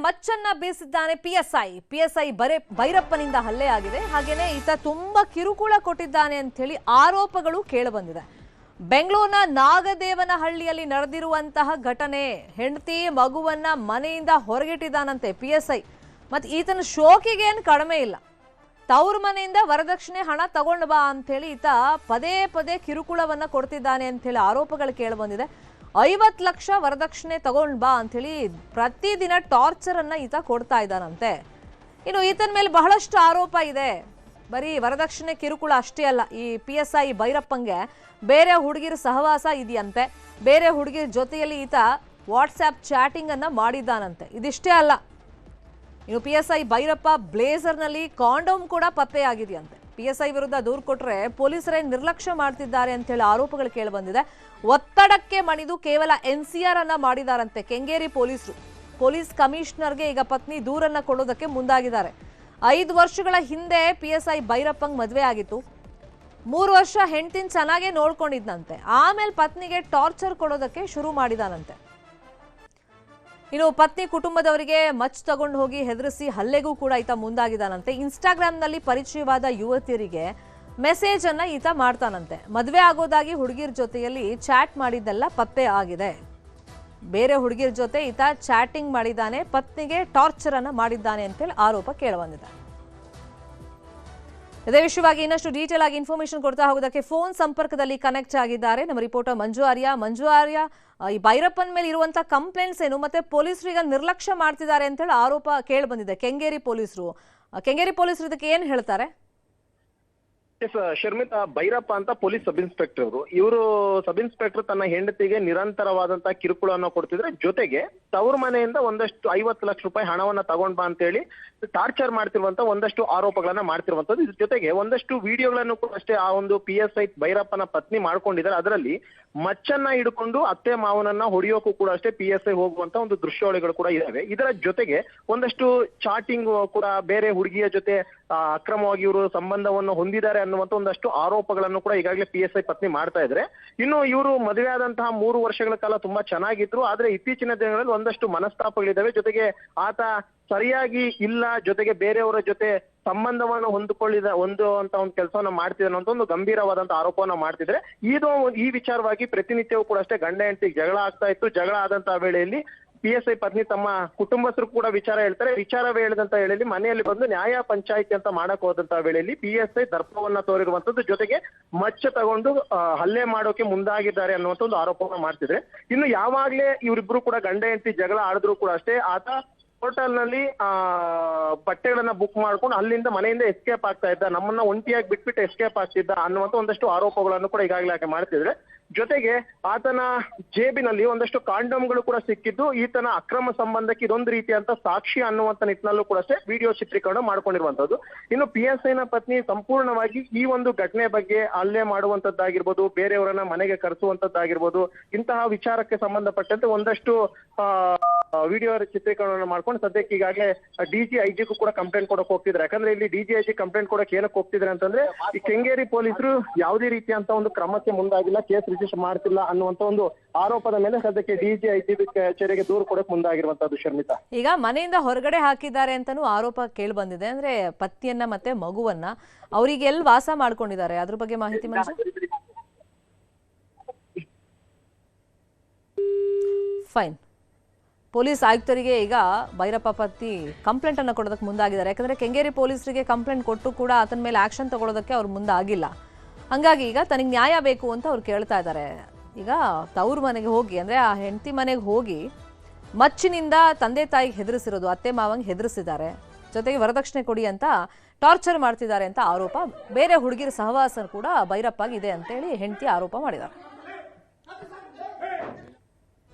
ಮಚ್ಚನ್ನ ಬೀಸಿದ್ದಾನೆ PSI ಭೈರಪ್ಪನಿಂದ ಹಲ್ಲೆ ಆಗಿದೆ. ಹಾಗೇನೆ ಈತ ತುಂಬಾ ಕಿರುಕುಳ ಕೊಟ್ಟಿದ್ದಾನೆ ಅಂತ ಹೇಳಿ ಆರೋಪಗಳು ಕೇಳಿಬಂದಿದೆ. ಬೆಂಗಳೂರಿನ ನಾಗದೇವನಹಳ್ಳಿಯಲ್ಲಿ ನಡೆದಿರುವಂತಹ ಘಟನೆ, ಹೆಂಡತಿ ಮಗುವನ್ನ ಮನೆಯಿಂದ ಹೊರಗಿಟ್ಟಿದ್ದಾನಂತೆ ಪಿಎಸ್ಐ. ಮತ್ತೆ ಈತನ ಶೋಕಿಗೆ ಏನು ಕಡಿಮೆ ಇಲ್ಲ. ತವರು ಮನೆಯಿಂದ ವರದಕ್ಷಿಣೆ ಹಣ ತಗೊಂಡು ಬಾ ಅಂತ ಹೇಳಿ ಈತ ಪದೇ ಪದೇ ಕಿರುಕುಳವನ್ನ ಕೊಡ್ತಿದ್ದಾನೆ ಅಂತ ಹೇಳಿ ಆರೋಪಗಳು ಕೇಳಿಬಂದಿದೆ. 50 ಲಕ್ಷ ವರದಕ್ಷಿಣೆ ತಗೊಂಡ್ ಬಾ ಅಂತ ಹೇಳಿ ಪ್ರತಿದಿನ ಟಾರ್ಚರ್ ಅನ್ನ ಈತ ಕೊಡ್ತಾ ಇದ್ದಾನಂತೆ. ಇನ್ನು ಈತನ ಮೇಲೆ ಬಹಳಷ್ಟು ಆರೋಪ ಇದೆ. ಬರೀ ವರದಕ್ಷಿಣೆ ಕಿರುಕುಳ ಅಷ್ಟೇ ಅಲ್ಲ, ಈ ಪಿಎಸ್ಐ ಭೈರಪ್ಪಂಗೆ ಬೇರೆ ಹುಡುಗಿರ ಸಹವಾಸ ಇದೆಯಂತೆ. ಬೇರೆ ಹುಡುಗಿರ ಜೊತೆಯಲ್ಲಿ ಈತ ವಾಟ್ಸ್ಆ್ಯಪ್ ಚಾಟಿಂಗ್ ಅನ್ನ ಮಾಡಿದ್ದಾನಂತೆ. ಇದಿಷ್ಟೇ ಅಲ್ಲ, ಇನ್ನು ಪಿಎಸ್ಐ ಭೈರಪ್ಪ ಬ್ಲೇಸರ್ನಲ್ಲಿ ಕಾಂಡೋಮ್ ಕೂಡ ಪತ್ತೆಯಾಗಿದೆಯಂತೆ. ಪಿಎಸ್ಐ ವಿರುದ್ಧ ದೂರು ಕೊಟ್ಟರೆ ಪೊಲೀಸರೇ ನಿರ್ಲಕ್ಷ್ಯ ಮಾಡ್ತಿದ್ದಾರೆ ಅಂತ ಹೇಳಿ ಆರೋಪಗಳು ಕೇಳಿಬಂದಿದೆ. ಒತ್ತಡಕ್ಕೆ ಮಣಿದು ಕೇವಲ ಎನ್ಸಿಆರ್ ಅನ್ನ ಮಾಡಿದಾರಂತೆ ಕೆಂಗೇರಿ ಪೊಲೀಸರು. ಪೊಲೀಸ್ ಕಮಿಷನರ್ಗೆ ಈಗ ಪತ್ನಿ ದೂರನ್ನ ಕೊಡೋದಕ್ಕೆ ಮುಂದಾಗಿದ್ದಾರೆ. 5 ವರ್ಷಗಳ ಹಿಂದೆ ಪಿಎಸ್ಐ ಭೈರಪ್ಪಂಗ್ ಮದುವೆ ಆಗಿತ್ತು. 3 ವರ್ಷ ಹೆಂಡತಿನ ಚೆನ್ನಾಗೇ ನೋಡ್ಕೊಂಡಿದ್ನಂತೆ. ಆಮೇಲೆ ಪತ್ನಿಗೆ ಟಾರ್ಚರ್ ಕೊಡೋದಕ್ಕೆ ಶುರು ಮಾಡಿದಾನಂತೆ. ಇನ್ನು ಪತ್ನಿ ಕುಟುಂಬದವರಿಗೆ ಮಚ್ ತಗೊಂಡು ಹೋಗಿ ಹೆದರಿಸಿ ಹಲ್ಲೆಗೂ ಕೂಡ ಈತ ಮುಂದಾಗಿದ್ದಾನಂತೆ. ಇನ್ಸ್ಟಾಗ್ರಾಮ್ನಲ್ಲಿ ಪರಿಚಯವಾದ ಯುವತಿಯರಿಗೆ ಮೆಸೇಜ್ ಅನ್ನ ಈತ ಮಾಡ್ತಾನಂತೆ. ಮದುವೆ ಆಗೋದಾಗಿ ಹುಡುಗಿರ ಜೊತೆಯಲ್ಲಿ ಚಾಟ್ ಮಾಡಿದ್ದೆಲ್ಲ ಪತ್ತೆ ಆಗಿದೆ. ಬೇರೆ ಹುಡುಗಿರ ಜೊತೆ ಈತ ಚಾಟಿಂಗ್ ಮಾಡಿದ್ದಾನೆ, ಪತ್ನಿಗೆ ಟಾರ್ಚರ್ ಅನ್ನ ಮಾಡಿದ್ದಾನೆ ಅಂತೇಳಿ ಆರೋಪ ಕೇಳಿಬಂದಿದೆ. ಇದೇ ವಿಷಯವಾಗಿ ಇನ್ನಷ್ಟು ಡೀಟೇಲ್ ಆಗಿ ಇನ್ಫಾರ್ಮೇಶನ್ ಕೊಡ್ತಾ ಹೋಗೋದಕ್ಕೆ ಫೋನ್ ಸಂಪರ್ಕದಲ್ಲಿ ಕನೆಕ್ಟ್ ಆಗಿದ್ದಾರೆ ನಮ್ಮ ರಿಪೋರ್ಟರ್ ಮಂಜು ಆರ್ಯ. ಈ ಭೈರಪ್ಪನ್ ಮೇಲೆ ಇರುವಂತಹ ಕಂಪ್ಲೇಂಟ್ಸ್ ಏನು, ಮತ್ತೆ ಪೊಲೀಸರು ಈಗ ನಿರ್ಲಕ್ಷ್ಯ ಮಾಡ್ತಿದ್ದಾರೆ ಅಂತ ಹೇಳಿ ಆರೋಪ ಕೇಳಿ ಬಂದಿದೆ. ಕೆಂಗೇರಿ ಪೊಲೀಸರು ಇದಕ್ಕೆ ಏನ್ ಹೇಳ್ತಾರೆ? ಶರ್ಮಿತಾ, ಭೈರಪ್ಪ ಅಂತ ಪೊಲೀಸ್ ಸಬ್ ಇನ್ಸ್ಪೆಕ್ಟರ್ ಅವರು. ಇವರು ಸಬ್ ಇನ್ಸ್ಪೆಕ್ಟರ್ ತನ್ನ ಹೆಂಡತಿಗೆ ನಿರಂತರವಾದಂತಹ ಕಿರುಕುಳವನ್ನು ಕೊಡ್ತಿದ್ರೆ, ಜೊತೆಗೆ ತವ್ರ ಮನೆಯಿಂದ ಒಂದಷ್ಟು 50 ಲಕ್ಷ ರೂಪಾಯಿ ಹಣವನ್ನ ತಗೊಂಡ್ ಬಾ ಅಂತ ಹೇಳಿ ಟಾರ್ಚರ್ ಮಾಡ್ತಿರುವಂತ ಒಂದಷ್ಟು ಆರೋಪಗಳನ್ನ ಮಾಡ್ತಿರುವಂತದ್ದು. ಇದ್ರ ಜೊತೆಗೆ ಒಂದಷ್ಟು ವಿಡಿಯೋಗಳನ್ನು ಕೂಡ ಅಷ್ಟೇ ಆ ಒಂದು PSI ಭೈರಪ್ಪನ ಪತ್ನಿ ಮಾಡ್ಕೊಂಡಿದ್ದಾರೆ. ಅದರಲ್ಲಿ ಮಚ್ಚನ್ನ ಹಿಡ್ಕೊಂಡು ಅತ್ತೆ ಮಾವನನ್ನ ಹೊಡೆಯೋಕು ಕೂಡ ಅಷ್ಟೇ PSI ಹೋಗುವಂತ ಒಂದು ದೃಶ್ಯಾವಳಿಗಳು ಕೂಡ ಇದಾವೆ. ಇದರ ಜೊತೆಗೆ ಒಂದಷ್ಟು ಚಾಟಿಂಗ್ ಕೂಡ ಬೇರೆ ಹುಡುಗಿಯ ಜೊತೆ ಅಕ್ರಮವಾಗಿ ಇವರು ಸಂಬಂಧವನ್ನು ಹೊಂದಿದ್ದಾರೆ ಅನ್ನುವಂತ ಒಂದಷ್ಟು ಆರೋಪಗಳನ್ನು ಕೂಡ ಈಗಾಗಲೇ PSI ಪತ್ನಿ ಮಾಡ್ತಾ ಇದ್ರೆ. ಇನ್ನು ಇವರು ಮದುವೆ ಆದಂತಹ 3 ವರ್ಷಗಳ ಕಾಲ ತುಂಬಾ ಚೆನ್ನಾಗಿದ್ರು. ಆದ್ರೆ ಇತ್ತೀಚಿನ ದಿನಗಳಲ್ಲಿ ಒಂದಷ್ಟು ಮನಸ್ತಾಪಗಳಿದಾವೆ. ಜೊತೆಗೆ ಆತ ಸರಿಯಾಗಿ ಇಲ್ಲ, ಜೊತೆಗೆ ಬೇರೆಯವರ ಜೊತೆ ಸಂಬಂಧವನ್ನು ಹೊಂದುವಂತ ಒಂದು ಕೆಲಸವನ್ನ ಮಾಡ್ತಿದ್ದಾನೆ ಅಂತ ಒಂದು ಗಂಭೀರವಾದಂತ ಆರೋಪವನ್ನ ಮಾಡ್ತಿದ್ರೆ. ಈ ವಿಚಾರವಾಗಿ ಪ್ರತಿನಿತ್ಯವೂ ಕೂಡ ಅಷ್ಟೇ ಗಂಡ ಹೆಂಡತಿಗೆ ಜಗಳ ಆಗ್ತಾ ಇತ್ತು. ಜಗಳ ಆದಂತಹ ವೇಳೆಯಲ್ಲಿ PSI ಪತ್ನಿ ತಮ್ಮ ಕುಟುಂಬಸ್ಥರು ಕೂಡ ವಿಚಾರ ಹೇಳ್ತಾರೆ. ವಿಚಾರವೇ ಹೇಳಿದಂತ ವೇಳೆಯಲ್ಲಿ ಮನೆಯಲ್ಲಿ ಬಂದು ನ್ಯಾಯ ಪಂಚಾಯಿತಿ ಅಂತ ಮಾಡಕ್ ಹೋದಂತಹ ವೇಳೆಯಲ್ಲಿ PSI ದರ್ಪವನ್ನ ತೋರಿರುವಂತದ್ದು, ಜೊತೆಗೆ ಮಚ್ಚ ತಗೊಂಡು ಹಲ್ಲೆ ಮಾಡೋಕೆ ಮುಂದಾಗಿದ್ದಾರೆ ಅನ್ನುವಂತ ಒಂದು ಆರೋಪವನ್ನ ಮಾಡ್ತಿದ್ರೆ. ಇನ್ನು ಯಾವಾಗ್ಲೇ ಇವರಿಬ್ರು ಕೂಡ ಗಂಡ ಹೆಂಡತಿ ಜಗಳ ಆಡಿದ್ರು ಕೂಡ ಅಷ್ಟೇ ಆತ ಹೋಟೆಲ್ ನಲ್ಲಿ ಬಟ್ಟೆಗಳನ್ನ ಬುಕ್ ಮಾಡ್ಕೊಂಡು ಅಲ್ಲಿಂದ ಮನೆಯಿಂದ ಎಸ್ಕೇಪ್ ಆಗ್ತಾ ಇದ್ದ, ನಮ್ಮನ್ನ ಒಂಟಿಯಾಗಿ ಬಿಟ್ಬಿಟ್ಟು ಎಸ್ಕೇಪ್ ಆಗ್ತಿದ್ದ ಅನ್ನುವಂತ ಒಂದಷ್ಟು ಆರೋಪಗಳನ್ನು ಕೂಡ ಈಗಾಗಲೇ ಆಕೆ ಮಾಡ್ತಿದ್ರೆ. ಜೊತೆಗೆ ಆತನ ಜೇಬಿನಲ್ಲಿ ಒಂದಷ್ಟು ಕಾಂಡೋಮ್ಗಳು ಕೂಡ ಸಿಕ್ಕಿದ್ದು ಈತನ ಅಕ್ರಮ ಸಂಬಂಧಕ್ಕೆ ಇದೊಂದು ರೀತಿಯಂತ ಸಾಕ್ಷಿ ಅನ್ನುವಂತ ನಿಟ್ಟಿನಲ್ಲೂ ಕೂಡ ಅಷ್ಟೇ ವಿಡಿಯೋ ಚಿತ್ರೀಕರಣ ಮಾಡ್ಕೊಂಡಿರುವಂತದ್ದು. ಇನ್ನು PSIನ ಪತ್ನಿ ಸಂಪೂರ್ಣವಾಗಿ ಈ ಒಂದು ಘಟನೆ ಬಗ್ಗೆ ಹಲ್ಲೆ ಮಾಡುವಂತದ್ದಾಗಿರ್ಬೋದು, ಬೇರೆಯವರನ್ನ ಮನೆಗೆ ಕರೆಸುವಂತದ್ದಾಗಿರ್ಬೋದು, ಇಂತಹ ವಿಚಾರಕ್ಕೆ ಸಂಬಂಧಪಟ್ಟಂತೆ ಒಂದಷ್ಟು ವಿಡಿಯೋ ಚಿತ್ರೀಕರಣವನ್ನು ಮಾಡ್ಕೊಂಡು ಸದ್ಯಕ್ಕೆ ಈಗಾಗಲೇ DGIGಗೂ ಕೂಡ ಕಂಪ್ಲೇಂಟ್ ಕೊಡಕ್ ಹೋಗ್ತಿದ್ದಾರೆ. ಯಾಕಂದ್ರೆ ಇಲ್ಲಿ DGIG ಕಂಪ್ಲೇಂಟ್ ಕೊಡಕ್ ಏನಕ್ಕೆ ಹೋಗ್ತಿದ್ದಾರೆ ಅಂತಂದ್ರೆ, ಈ ಕೆಂಗೇರಿ ಪೊಲೀಸರು ಯಾವುದೇ ರೀತಿಯಂತ ಒಂದು ಕ್ರಮಕ್ಕೆ ಮುಂದಾಗಿಲ್ಲ, ಕೇಸ್ ರಿಜಿಸ್ಟರ್ ಮಾಡ್ತಿಲ್ಲ ಅನ್ನುವಂತ ಒಂದು ಆರೋಪದ ಮೇಲೆ ಸದ್ಯಕ್ಕೆ DGIG ಕಚೇರಿಗೆ ದೂರು ಕೊಡಕ್ ಮುಂದಾಗಿರುವಂತದ್ದು. ಶರ್ಮಿತಾ, ಈಗ ಮನೆಯಿಂದ ಹೊರಗಡೆ ಹಾಕಿದ್ದಾರೆ ಅಂತಾನೂ ಆರೋಪ ಕೇಳಿ ಬಂದಿದೆ. ಅಂದ್ರೆ ಪತ್ನಿಯನ್ನ ಮತ್ತೆ ಮಗುವನ್ನ ಅವರಿಗೆ ಎಲ್ಲಿ ವಾಸ ಮಾಡ್ಕೊಂಡಿದ್ದಾರೆ, ಅದ್ರ ಬಗ್ಗೆ ಮಾಹಿತಿ ಮಂಜು? ಫೈನ್. ಪೊಲೀಸ್ ಆಯುಕ್ತರಿಗೆ ಈಗ ಭೈರಪ್ಪ ಪತ್ನಿ ಕಂಪ್ಲೇಂಟ್ ಅನ್ನು ಕೊಡೋದಕ್ಕೆ ಮುಂದಾಗಿದ್ದಾರೆ. ಯಾಕಂದ್ರೆ ಕೆಂಗೇರಿ ಪೊಲೀಸರಿಗೆ ಕಂಪ್ಲೇಂಟ್ ಕೊಟ್ಟು ಕೂಡ ಆತನ ಮೇಲೆ ಆಕ್ಷನ್ ತಗೊಳ್ಳೋದಕ್ಕೆ ಅವ್ರು ಮುಂದಾಗಿಲ್ಲ. ಹಂಗಾಗಿ ಈಗ ತನಗೆ ನ್ಯಾಯ ಬೇಕು ಅಂತ ಅವ್ರು ಕೇಳ್ತಾ ಇದ್ದಾರೆ. ಈಗ ತವ್ರ ಮನೆಗೆ ಹೋಗಿ, ಅಂದ್ರೆ ಆ ಹೆಂಡತಿ ಮನೆಗೆ ಹೋಗಿ ಮಚ್ಚಿನಿಂದ ತಂದೆ ತಾಯಿಗೆ ಹೆದರಿಸಿರೋದು, ಅತ್ತೆ ಮಾವಂಗೆ ಹೆದರಿಸಿದ್ದಾರೆ, ಜೊತೆಗೆ ವರದಕ್ಷಿಣೆ ಕೊಡಿ ಅಂತ ಟಾರ್ಚರ್ ಮಾಡ್ತಿದ್ದಾರೆ ಅಂತ ಆರೋಪ. ಬೇರೆ ಹುಡುಗಿರ ಸಹವಾಸ ಕೂಡ ಭೈರಪ್ಪಾಗಿದೆ ಅಂತೇಳಿ ಹೆಂಡತಿ ಆರೋಪ ಮಾಡಿದ್ದಾರೆ.